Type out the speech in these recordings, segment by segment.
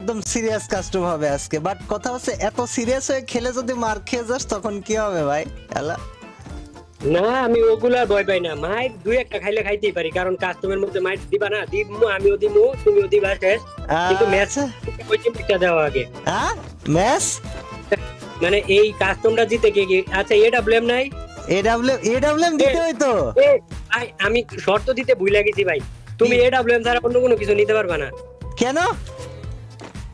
একদম serious custom হবে আজকে, বাট কথা হচ্ছে এত সিরিয়াস হয়ে খেলে যদি মার খেয়ে যাস তখন কি হবে ভাই? হ্যালো, না আমি ওগুলা ভয় পাই না, মাইর দুই একটা খাইলে খাইতেই পারি, কারণ কাস্টমের মধ্যে মাইর দিবা না, দিমু আমিও দিমু তুমিও দিবা শেষ, কিন্তু ম্যাচ আচ্ছা ওই টিমটা দেওয়া আগে। হ্যাঁ ম্যাচ মানে এই কাস্টমটা জিতে কে আচ্ছা এডব্লিউএম নাই, এডব্লিউএম দিতে হইতো। এ ভাই আমি শর্ত দিতে ভুলে গেছি ভাই, তুমি এডব্লিউএম ছাড়া অন্য কোনো কিছু নিতে পারবা না। কেন?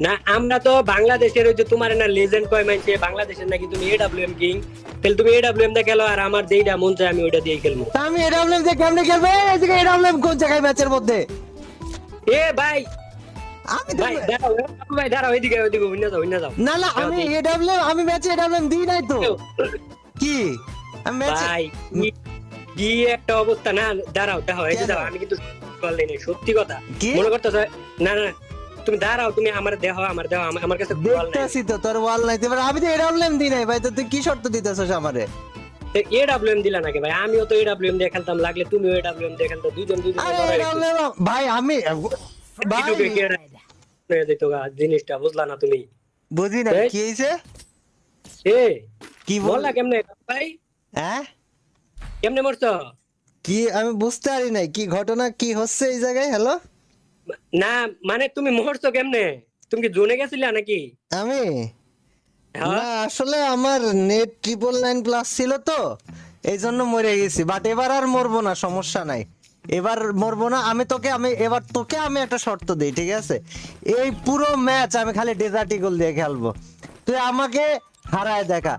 না আমরা তো বাংলাদেশের ওই যে তোমার না লেজেন্ড কয় মানছে বাংলাদেশের নাকি তুমি এডব্লিউএম কিং, তাহলে তুমি এডব্লিউএম দিয়ে খেলো আর আমার যেইটা মন চায় আমি ওইটা দিয়ে খেলবো। তা আমি এডব্লিউএম দিয়ে কেমনে খেলবে? এদিকে এডব্লিউএম কোন জায়গায় ম্যাচের মধ্যে? এ ভাই আমি তো ভাই দাঁড়াও ভাই দাঁড়াও, ওইদিকে ওইদিকে অন্য যাও। না না আমি এডব্লিউএম, আমি ম্যাচে এডব্লিউএম দিই নাই তো। কি আমি ম্যাচে ভাই কি একটা অবস্থা, না দাঁড়াও দাঁড়াও এই যে দাঁড়াও, আমি কিন্তু বললেই নেই সত্যি কথা কি? মনে করতেছ, না না তুমি দাঁড়াও, তুমি আমার দেহ আমার কাছে বল নাই, দেখতেছি তো তোর ওয়াল নাই, এবার আমি তো এডব্লিউএম দিই নাই ভাই, তো তুই কি শর্ত দিতেছস আমারে? এডব্লিউএম দিলা নাকি ভাই? আমিও তো এডব্লিউএম দিয়ে খেলতাম, লাগলে তুমিও এডব্লিউএম দিয়ে খেলতো, দুজন আরে AWM ভাই আমি ভাই জিনিসটা বুঝলা না তুমি? বুঝি না এই? কি হইছে, এ কি বললা কেমনে ভাই, হ্যাঁ কেমনে মরছো? কি আমি বুঝতে পারি নাই কি ঘটনা কি হচ্ছে এই জায়গায়। হ্যালো, না মানে তুমি মরছো কেমনে? তুমি কি জোনে গেছিলা নাকি? আমি হ্যাঁ? না আসলে আমার নেট 999+ ছিল তো এই জন্য মরে গেছি, বাট এবার আর মরবো না, সমস্যা নাই, এবার মরবো না। আমি এবার তোকে আমি একটা শর্ত দিই, ঠিক আছে? এই পুরো ম্যাচ আমি খালি ডেজার্ট ইগল দিয়ে খেলবো, তুই আমাকে হারায় দেখা,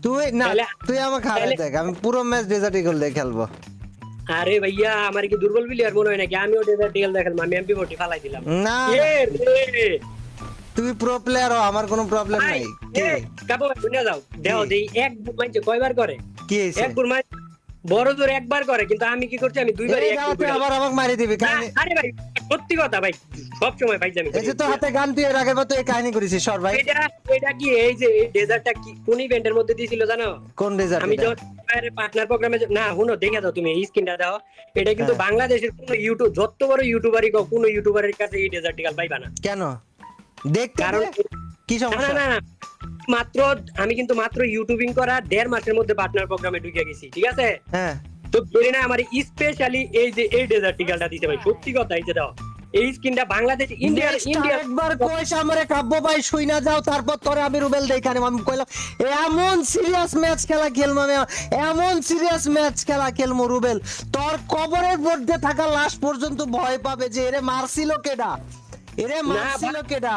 তুই না তুই আমাকে হারায় দেখা, আমি পুরো ম্যাচ ডেজার্ট ইগল দিয়ে খেলবো। আরে ভাইয়া আমার কি দুর্বল প্লেয়ার মনে হয় নাকি? আমি ওটা ডিএল দেখালাম, আমি এমপি40 ফালাই দিলাম। না এ রে তুই প্রো প্লেয়ার, আমার কোনো প্রবলেম ভাই, নাই। এ কাবো শুনে যাও, দেও দেই এক বুক মাইছে কয়বার করে? কি হইছে? এক বুক মাই বড় জোর একবার করে, কিন্তু আমি কি করছি, আমি দুইবার এই দাও, তুই আবার আমাকে মারি দিবি কাহিনী। আরে ভাই সত্যি কথা ভাই, সব সময় ভাই আমি এই যে তো হাতে গান, তুই এর আগের বার তো এই কাহিনী করেছিস সর ভাই। এটা কি এই যে ডেজার্টটা কি কোন ইভেন্টের মধ্যে দিছিল জানো? কোন ডেজার্ট? আমি যখন পার্টনার প্রোগ্রামে না হুনো দেখে দাও তুমি এই স্ক্রিনটা দাও, এটা কিন্তু হ্যাঁ। বাংলাদেশের কোন ইউটিউব যত বড় ইউটিউবারই কও কোন ইউটিউবারের কাছে এই ডেজার্টিক্যাল পাইবা না। কেন দেখতে কারণ দে। কি না সমস্যা? না না মাত্র আমি কিন্তু মাত্র ইউটিউবিং করা 1.5 মাসের মধ্যে পার্টনার প্রোগ্রামে ঢুকে গেছি, ঠিক আছে? হ্যাঁ তো ধরে না আমার স্পেশালি এই যে এই ডেজার্টিক্যালটা দিতে ভাই, সত্যি কথা এই যে দাও এই স্ক্রিনটা বাংলাদেশ ইন্ডিয়ার একবার কইস আমারে কাব্য ভাই শুই না যাও, তারপর তোরে আমি রুবেল দেখানি, আমি কইলাম এমন সিরিয়াস ম্যাচ খেলা খেলবো আমি, এমন সিরিয়াস ম্যাচ খেলা খেলবো রুবেল, তোর কবরের মধ্যে থাকা লাশ পর্যন্ত ভয় পাবে যে এরে মারছিল কেডা, এরে মারছিল কেডা।